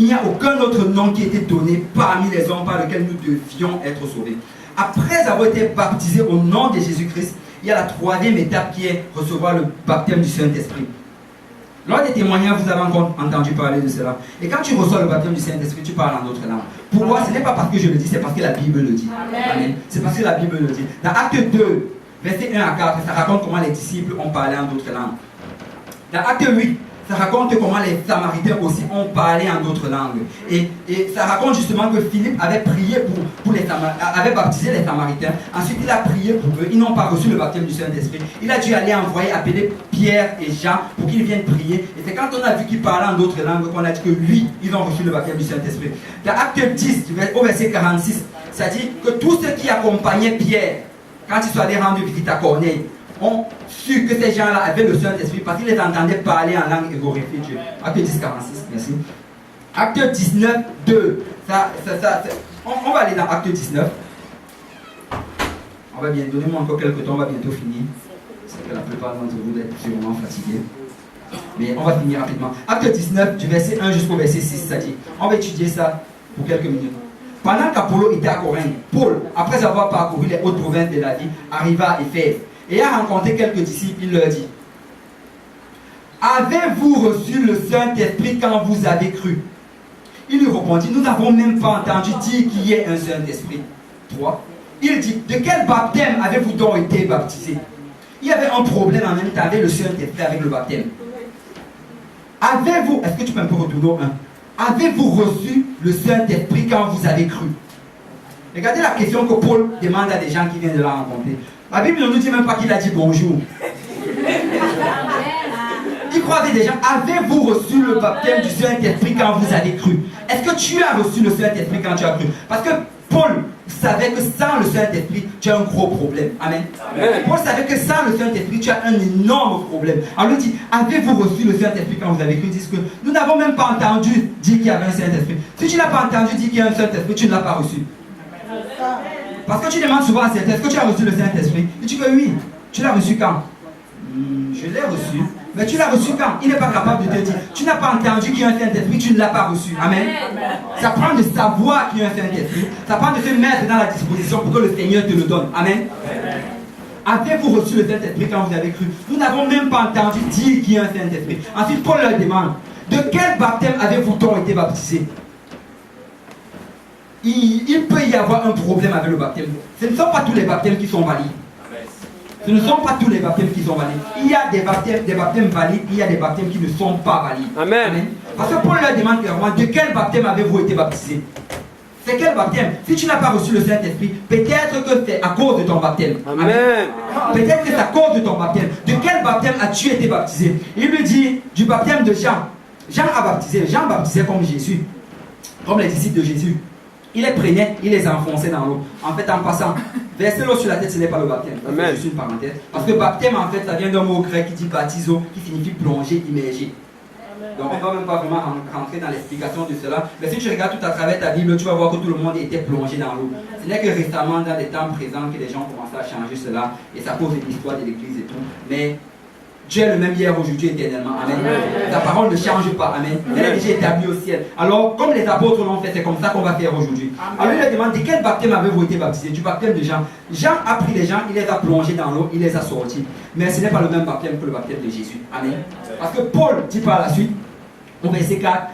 Il n'y a aucun autre nom qui a été donné parmi les hommes par lequel nous devions être sauvés. Après avoir été baptisé au nom de Jésus-Christ, il y a la troisième étape qui est recevoir le baptême du Saint-Esprit. Lors des témoignages, vous avez encore entendu parler de cela. Et quand tu reçois le baptême du Saint-Esprit, tu parles en d'autres langues. Pourquoi? Ce n'est pas parce que je le dis, c'est parce que la Bible le dit. Amen. C'est parce que la Bible le dit. Dans Acte 2, verset 1 à 4, ça raconte comment les disciples ont parlé en d'autres langues. Dans Acte 8, ça raconte comment les Samaritains aussi ont parlé en d'autres langues. Et ça raconte justement que Philippe avait prié avait baptisé les Samaritains. Ensuite, il a prié pour eux. Ils n'ont pas reçu le baptême du Saint-Esprit. Il a dû aller appeler Pierre et Jean pour qu'ils viennent prier. Et c'est quand on a vu qu'ils parlaient en d'autres langues qu'on a dit que lui, ils ont reçu le baptême du Saint-Esprit. Dans Acte 10, au verset 46, ça dit que tous ceux qui accompagnaient Pierre, quand ils sont allés rendre visite à Corneille, ont su que ces gens-là avaient le Saint-Esprit parce qu'ils les entendaient parler en langue et glorifier Dieu. Acte 10, 46, merci. Acte 19, 2. On va aller dans Acte 19. On va bien, donnez-moi encore quelques temps, on va bientôt finir. C'est que la plupart d'entre vous doivent être sûrement fatigués. Mais on va finir rapidement. Acte 19, du verset 1 jusqu'au verset 6, ça dit. On va étudier ça pour quelques minutes. Pendant qu'Apollo était à Corinthe, Paul, après avoir parcouru les hautes provinces de la vie, arriva à Éphèse et a rencontré quelques disciples. Il leur dit: avez-vous reçu le Saint-Esprit quand vous avez cru? Il lui répondit: nous n'avons même pas entendu dire qu'il y ait un Saint-Esprit. 3. Il dit: de quel baptême avez-vous donc été baptisé? Il y avait un problème en même temps avec le Saint-Esprit, avec le baptême. Avez-vous, est-ce que tu peux un peu retourner au 1? Avez-vous reçu le Saint-Esprit quand vous avez cru? Regardez la question que Paul demande à des gens qui viennent de la rencontrer. La Bible ne nous dit même pas qu'il a dit bonjour. Il croisait des gens. Avez-vous reçu le baptême du Saint-Esprit quand vous avez cru? Est-ce que tu as reçu le Saint-Esprit quand tu as cru? Parce que Paul savait que sans le Saint-Esprit, tu as un gros problème. Amen. Amen. Paul savait que sans le Saint-Esprit, tu as un énorme problème. Alors il dit: avez-vous reçu le Saint-Esprit quand vous avez cru? Ils disent que nous n'avons même pas entendu dire qu'il y avait un Saint-Esprit. Si tu n'as pas entendu dire qu'il y a un Saint-Esprit, tu ne l'as pas reçu. Parce que tu demandes souvent à certains: est-ce que tu as reçu le Saint-Esprit? Et tu dis que oui. Tu l'as reçu quand? Je l'ai reçu. Mais tu l'as reçu quand? Il n'est pas capable de te dire. Tu n'as pas entendu qu'il y a un Saint-Esprit, tu ne l'as pas reçu. Amen. Ça prend de savoir qu'il y a un Saint-Esprit. Ça prend de se mettre dans la disposition pour que le Seigneur te le donne. Amen. Avez-vous reçu le Saint-Esprit quand vous avez cru? Nous n'avons même pas entendu dire qu'il y a un Saint-Esprit. Ensuite, Paul leur demande: de quel baptême avez-vous donc été baptisé? Il peut y avoir un problème avec le baptême. Ce ne sont pas tous les baptêmes qui sont valides. Ce ne sont pas tous les baptêmes qui sont valides. Il y a des baptêmes valides, il y a des baptêmes qui ne sont pas valides. Amen. Amen. Parce que Paul leur demande clairement: de quel baptême avez-vous été baptisé? C'est quel baptême? Si tu n'as pas reçu le Saint-Esprit, peut-être que c'est à cause de ton baptême. Amen. Amen. Peut-être que c'est à cause de ton baptême. De quel baptême as-tu été baptisé? Il lui dit: du baptême de Jean. Jean a baptisé. Jean baptisait comme Jésus, comme les disciples de Jésus. Il les prenait, il les enfonçait dans l'eau. En fait, en passant, verser l'eau sur la tête, ce n'est pas le baptême. C'est juste une parenthèse. Parce que baptême, en fait, ça vient d'un mot grec qui dit baptizo, qui signifie plonger, immerger. Donc, on ne va même pas vraiment rentrer dans l'explication de cela. Mais si tu regardes tout à travers ta Bible, tu vas voir que tout le monde était plongé dans l'eau. Ce n'est que récemment, dans les temps présents, que les gens commencent à changer cela. Et ça cause l'histoire de l'Église et tout. Mais Dieu est le même hier, aujourd'hui, éternellement. Amen. Ta parole ne change pas. Amen. Elle est déjà établie au ciel. Alors, comme les apôtres l'ont fait, c'est comme ça qu'on va faire aujourd'hui. Alors, il leur demande: de quel baptême avez-vous été baptisé? Du baptême de Jean. Jean a pris les gens, il les a plongés dans l'eau, il les a sortis. Mais ce n'est pas le même baptême que le baptême de Jésus. Amen. Parce que Paul dit par la suite, au verset 4,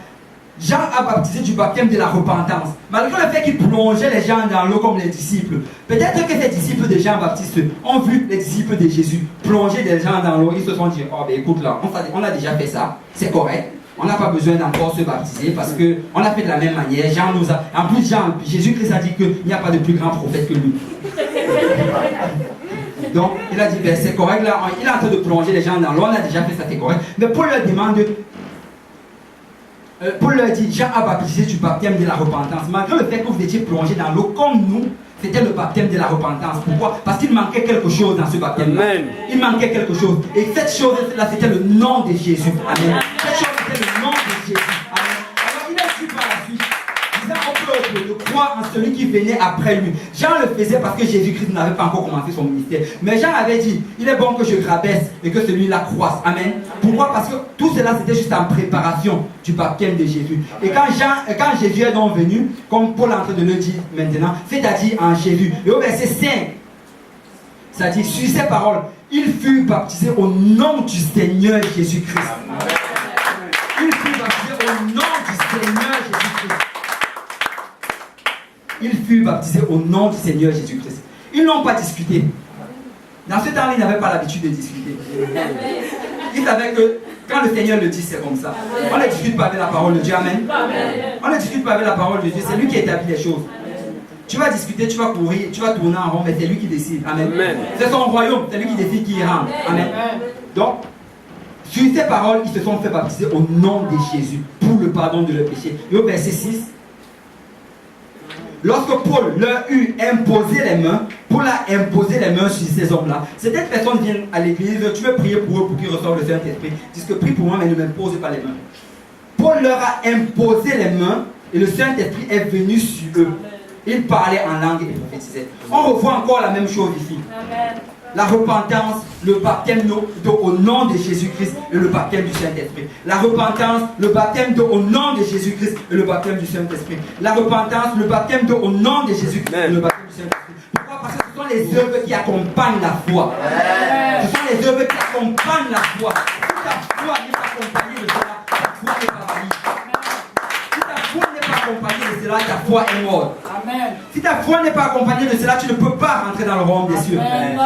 Jean a baptisé du baptême de la repentance. Malgré le fait qu'il plongeait les gens dans l'eau comme les disciples, peut-être que ces disciples de Jean-Baptiste ont vu les disciples de Jésus plonger des gens dans l'eau. Ils se sont dit: oh ben écoute là, on a déjà fait ça, c'est correct. On n'a pas besoin d'encore se baptiser parce qu'on a fait de la même manière. Jean nous a... En plus, Jésus-Christ a dit qu'il n'y a pas de plus grand prophète que lui. Donc, il a dit: ben c'est correct là, il est en train de plonger les gens dans l'eau, on a déjà fait ça, c'est correct. Mais Paul leur demande... Paul leur dit: Jean a baptisé du baptême de la repentance. Malgré le fait que vous étiez plongé dans l'eau comme nous, c'était le baptême de la repentance. Pourquoi? Parce qu'il manquait quelque chose dans ce baptême. Il manquait quelque chose. Et cette chose-là, c'était le nom de Jésus. Amen. Cette chose, c'était le nom de Jésus. Amen. Alors, il a dit par la suite, disant au peuple de croire en celui qui venait après lui. Jean le faisait parce que Jésus-Christ n'avait pas encore commencé son ministère. Mais Jean avait dit: il est bon que je rabaisse et que celui-là croisse. Amen. Pourquoi? Parce que tout cela, c'était juste en préparation du baptême de Jésus. Et quand Jésus est donc venu, comme Paul est en train de le dire maintenant, c'est-à-dire en Jésus. Et au verset 5, ça dit: sur ces paroles, il fut baptisé au nom du Seigneur Jésus-Christ. Il fut baptisé au nom du Seigneur Jésus-Christ. Il fut baptisé au nom du Seigneur Jésus-Christ. Ils n'ont pas discuté. Dans ce temps-là, ils n'avaient pas l'habitude de discuter. Ils savaient que quand le Seigneur le dit, c'est comme ça. On ne discute pas avec la parole de Dieu. Amen. On ne discute pas avec la parole de Dieu. C'est lui qui établit les choses. Tu vas discuter, tu vas courir, tu vas tourner en rond, mais c'est lui qui décide. Amen. C'est son royaume. C'est lui qui décide qui rentre. Amen. Donc, sur ces paroles, ils se sont fait baptiser au nom de Jésus pour le pardon de leurs péchés. Et au verset 6, lorsque Paul leur eut imposé les mains, Paul a imposé les mains sur ces hommes-là. Certaines personnes viennent à l'église, tu veux prier pour eux pour qu'ils reçoivent le Saint-Esprit. Ils disent que prie pour moi, mais ne m'impose pas les mains. Paul leur a imposé les mains et le Saint-Esprit est venu sur eux. Ils parlaient en langue et prophétisaient. On revoit encore la même chose ici. La repentance, le baptême au nom de Jésus-Christ et le baptême du Saint-Esprit. La repentance, le baptême au nom de Jésus-Christ et le baptême du Saint-Esprit. La repentance, le baptême au nom de Jésus-Christ et le baptême du Saint-Esprit. Pourquoi? Parce que ce sont les œuvres qui accompagnent la foi. Ce sont les œuvres qui accompagnent la foi. Si ta foi n'est pas accompagnée de cela, ta foi n'est pas valide. Si ta foi n'est pas accompagnée de cela, ta foi est morte. Amen. Si ta foi n'est pas accompagnée de cela, tu ne peux pas rentrer dans le royaume des cieux. Amen.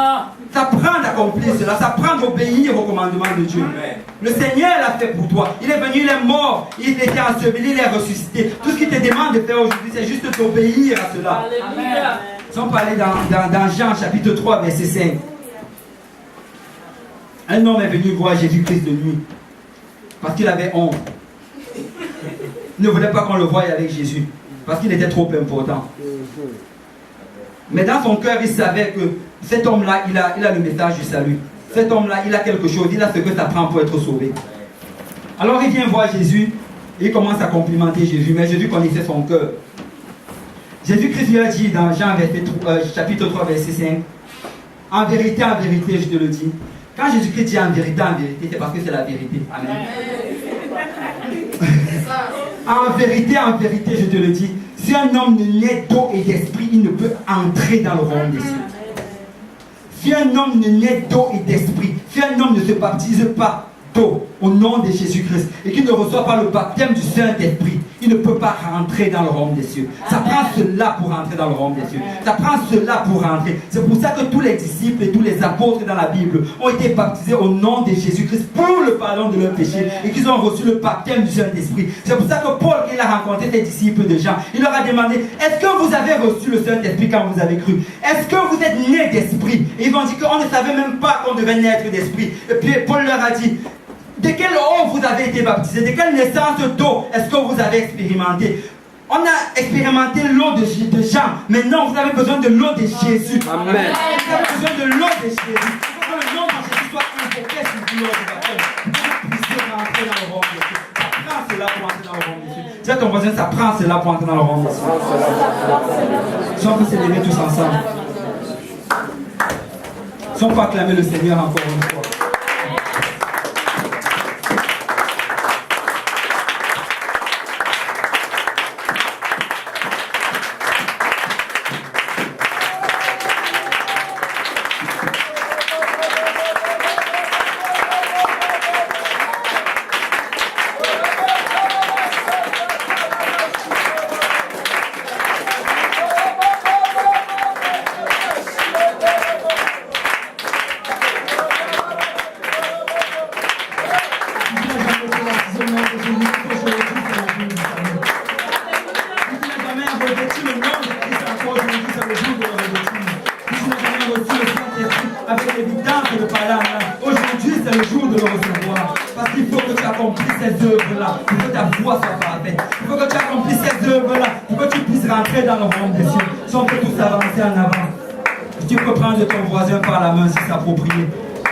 Ça prend d'accomplir cela, ça prend d'obéir au commandement de Dieu. Amen. Le Seigneur l'a fait pour toi. Il est venu, il est mort, il était enseveli, il est ressuscité. Tout ce qu'il te demande de faire aujourd'hui, c'est juste d'obéir à cela. Alléluia. Nous sommes parlés dans Jean chapitre 3, verset 5. Un homme est venu voir Jésus-Christ de nuit parce qu'il avait honte. Il ne voulait pas qu'on le voie avec Jésus parce qu'il était trop important. Mais dans son cœur, il savait que cet homme-là, il a le message du salut. Cet homme-là, il a quelque chose, il a ce que ça prend pour être sauvé. Alors il vient voir Jésus et il commence à complimenter Jésus. Mais Jésus connaissait son cœur. Jésus-Christ lui a dit dans Jean chapitre 3, verset 5, en vérité, je te le dis. Quand Jésus-Christ dit en vérité, c'est parce que c'est la vérité. Amen. En vérité, je te le dis. Si un homme ne naît d'eau et d'esprit, il ne peut entrer dans le royaume des cieux. Si un homme ne naît d'eau et d'esprit, si un homme ne se baptise pas d'eau au nom de Jésus-Christ et qu'il ne reçoit pas le baptême du Saint-Esprit, il ne peut pas rentrer dans le royaume des cieux. Ça prend cela pour rentrer dans le royaume des cieux. Ça prend cela pour rentrer. C'est pour ça que tous les disciples et tous les apôtres dans la Bible ont été baptisés au nom de Jésus-Christ pour le pardon de leurs péchés et qu'ils ont reçu le baptême du Saint-Esprit. C'est pour ça que Paul, quand il a rencontré ses disciples de Jean, il leur a demandé: est-ce que vous avez reçu le Saint-Esprit quand vous avez cru? Est-ce que vous êtes nés d'esprit? Et ils vont dire qu'on ne savait même pas qu'on devait naître d'esprit. Et puis Paul leur a dit: de quelle eau vous avez été baptisé? De quelle naissance d'eau est-ce que vous avez expérimenté? On a expérimenté l'eau de Jean. Maintenant, vous avez besoin de l'eau de Jésus. Amen. Vous avez besoin de l'eau de Jésus. Il faut que le nom de Jésus soit invoqué sur l'eau de baptême. Pour que vous puissiez rentrer dans le royaume de Dieu. Ça prend cela pour entrer dans le royaume de Dieu. Dis à ton voisin, ça prend cela pour entrer dans le royaume de Dieu. Si on peut s'élever tous ensemble. Si on peut acclamer le Seigneur encore une fois.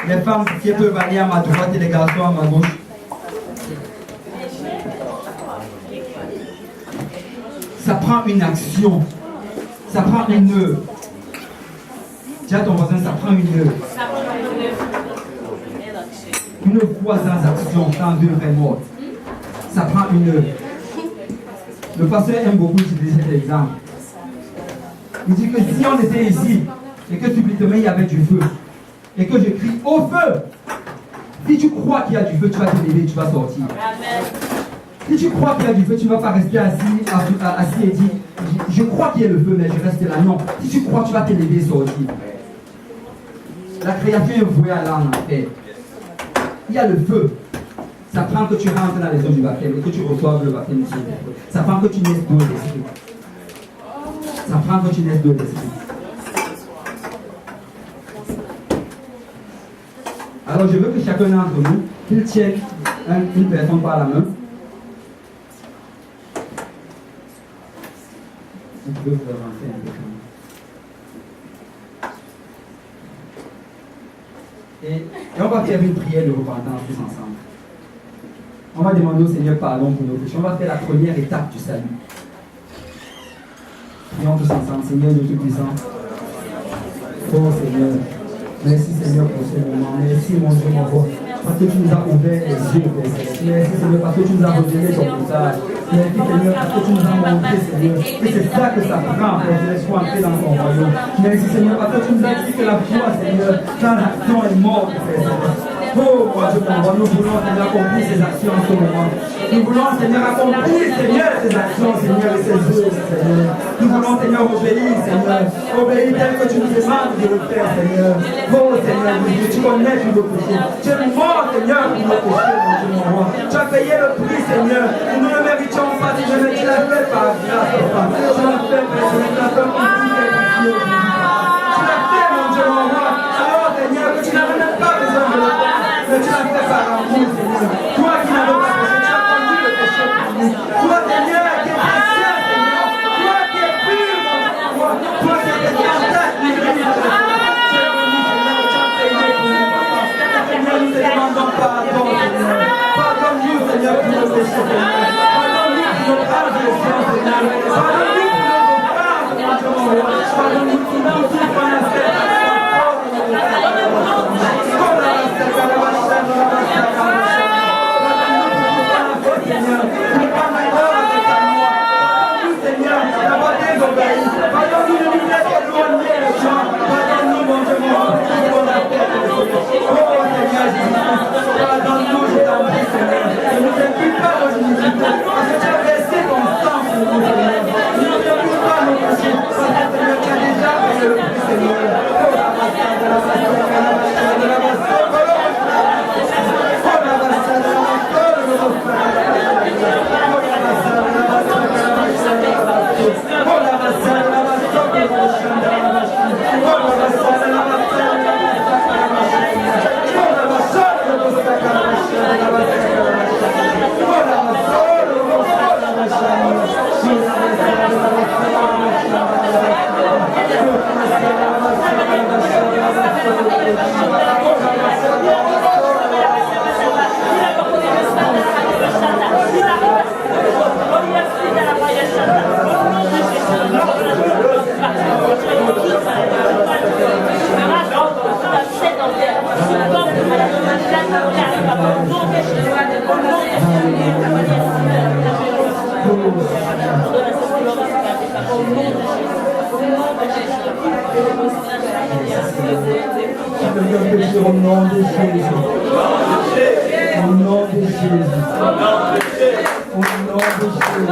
Les femmes qui peuvent aller à ma droite et les garçons à ma gauche. Ça prend une action. Ça prend une œuvre. Dis à ton voisin, ça prend une œuvre. Une foi sans action, sans œuvre est morte. Ça prend une œuvre. Le pasteur aime beaucoup utiliser cet exemple. Il dit que si on était ici et que subitement il y avait du feu, et que je crie au feu, si tu crois qu'il y a du feu, tu vas te lever, tu vas sortir. Amen. Si tu crois qu'il y a du feu, tu ne vas pas rester assis et dire: je crois qu'il y a le feu, mais je reste là. Non. Si tu crois, tu vas te lever et sortir. La création est vouée à l'âme en fait. Il y a le feu. Ça prend que tu rentres dans les eaux du baptême et que tu reçoives le baptême du Saint-Esprit. Ça prend que tu naisses d'eau d'esprit. Ça prend que tu naisses d'eau d'esprit. Alors je veux que chacun d'entre nous, qu'il tienne une personne par la main. Vous pouvez vous avancer un peu. Et on va faire une prière de repentance tous ensemble. On va demander au Seigneur pardon pour nos péchés. On va faire la première étape du salut. Prions tous ensemble. Seigneur Dieu Tout-Puissant. Oh Seigneur. Merci Seigneur pour ce moment. Merci mon Dieu, mon roi. Parce que tu nous as ouvert les yeux, Père Céleste. Merci Seigneur parce que tu nous as révélé ton visage. Merci Seigneur parce que tu nous as montré, Seigneur. Et c'est ça que ça prend, Père Céleste, pour entrer dans ton royaume. Merci Seigneur parce que tu nous as dit que la foi, Seigneur, dans l'action est morte, Père Céleste. Oh, mon Dieu, mon roi, nous voulons, Seigneur, accomplir ces actions en ce moment. Nous voulons, Seigneur, accomplir, Seigneur, ces actions, Seigneur, et ces œuvres, Seigneur. Nous voulons, Seigneur, obéir, Seigneur. Obéir tel que tu nous demandes de le faire, Seigneur. Oh, Seigneur, tu connais tous nos péchés. Tu es mort, Seigneur, pour nos péchés, mon Dieu, mon roi. Tu as payé le prix, Seigneur. Nous ne le méritions pas, Seigneur, mais tu l'as fait par grâce, Papa. Tu l'as fait, Père, tu l'as fait pour tout tes péchés. Tu l'as fait, mon Dieu, mon roi. Alors, Seigneur, que tu n'avais même pas besoin de le faire. Mais tu l'as fait par amour, Seigneur. Toi qui n'avais pas péché, tu as conduit le péché pour nous. Toi, Seigneur, qui es précieux, Seigneur. Toi qui es pur, mon roi. Toi qui es contact, livré de la foi. Tu es venu, Seigneur, tu as payé pour nous, Papa. Seigneur, nous te demandons pardon, Seigneur. Pardonne-nous, Seigneur, pour nos péchés, Seigneur. Pardonne-nous pour nos transgressions, Seigneur. Pardonne-nous pour nos offenses, mon Dieu, mon roi. Pardonne-nous pour nos souffrances, Seigneur. Au nom de Jésus. Au nom de Jésus. Au nom de Jésus.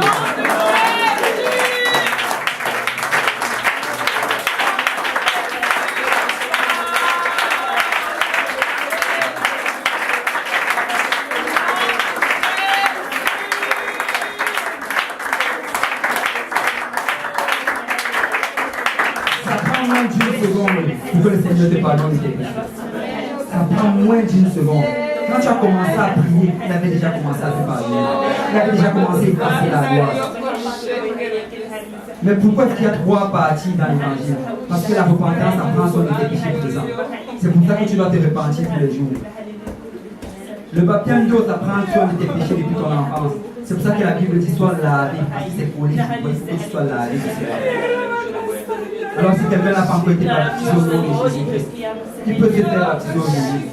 Pour que le Seigneur te pardonne tes péchés. Ça prend moins d'une seconde. Quand tu as commencé à prier, il avait déjà commencé à te parler. Il avait déjà commencé à passer la gloire. Mais pourquoi est-ce qu'il y a trois parties dans l'évangile? Parce que la repentance apprend son tes péchés présents. C'est pour ça que tu dois te repentir tous les jours. Le baptême d'eau t'apprend sur tes péchés depuis ton enfance. C'est pour ça que la Bible dit sois lavé. Parce que c'est collé, il faut que tu sois lavé. Alors si quelqu'un n'a pas encore été baptisé au nom de Jésus-Christ, il peut se faire baptiser aujourd'hui.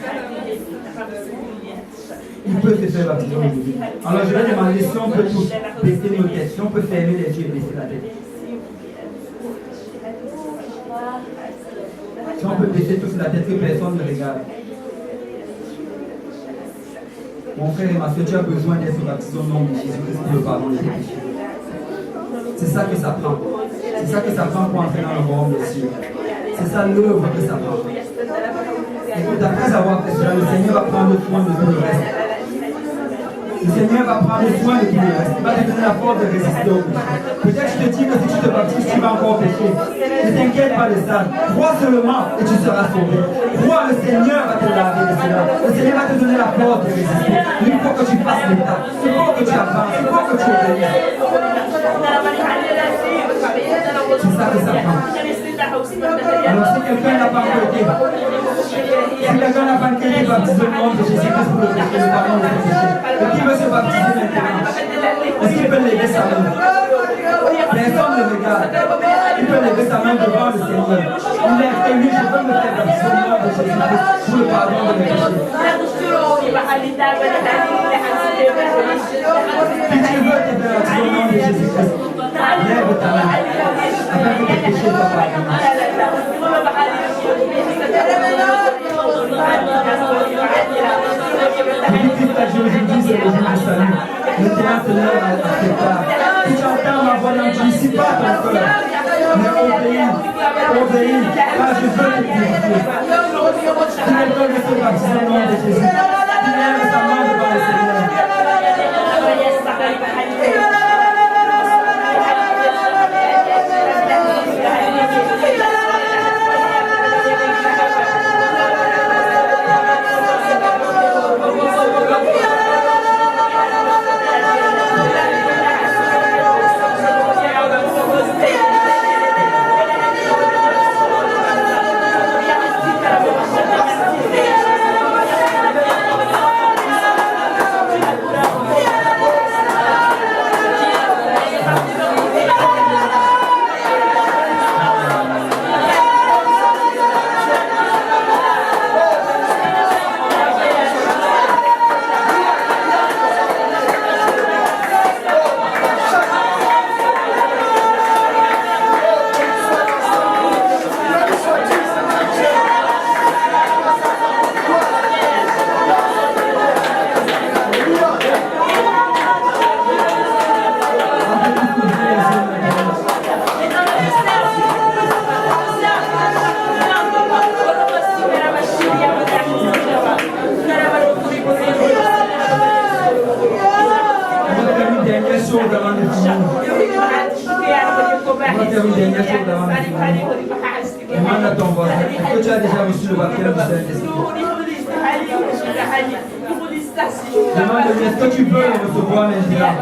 Il peut se faire baptiser aujourd'hui. Alors je vais demander si on peut tous baisser nos têtes, si on peut fermer les yeux et baisser la tête. Si on peut baisser tous la tête, que personne ne regarde. Mon frère et ma soeur, tu as besoin d'être baptisé au nom de Jésus-Christ pour le pardon de tes péchés. C'est ça que ça prend. C'est ça que ça prend pour entrer dans le royaume des cieux. C'est ça l'œuvre que ça prend. Et que après avoir fait cela, le Seigneur va prendre soin de tout le reste. Le Seigneur va prendre soin de tout le reste. Il va te donner la force de résister au péché. Peut-être je te dis que si tu te baptises, tu vas encore pécher. Ne t'inquiète pas de ça. Crois seulement et tu seras sauvé. Crois, le Seigneur va te laver de cela. Le Seigneur va te donner la force de résister. Il faut que tu fasses l'état. Il faut que tu avances. Il faut que tu obéisses. C'est ça que ça prend. Alors si quelqu'un n'a pas encore été, si quelqu'un n'a pas été baptisé au nom de Jésus-Christ pour le pardon de ses péchés, et qui veut se baptiser maintenant, est-ce qu'il peut lever sa main? Personne ne regarde. tu peux lever ta main devant le Seigneur. Il est élu, je veux me faire baptiser au nom de Jésus-Christ pour le pardon de mes péchés. Si tu veux te faire baptiser au nom de Jésus-Christ, lève ta main afin que tes péchés soient pardonnés. Jésus-Christ a dit aujourd'hui, c'est le jour du salut. Le théâtre l'heure acceptable. Si tu entends ma voix, n'endurcis pas ton cœur, mais obéis, car je veux te purifier. Si quelqu'un veut se baptiser au nom de Jésus, tu lèves ta main devant le Seigneur. Demande à ton voisin, est-ce que tu as déjà reçu le baptême du Saint-Esprit? Demande-lui, est-ce que tu peux le recevoir maintenant?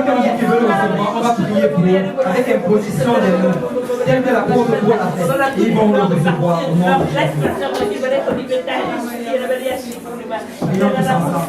Quand tu veux le recevoir, on va prier pour eux avec imposition des mains, telle que l'apôtre Paul l'a fait. Ils vont le recevoir au nom de Jésus. Prions tous ensemble.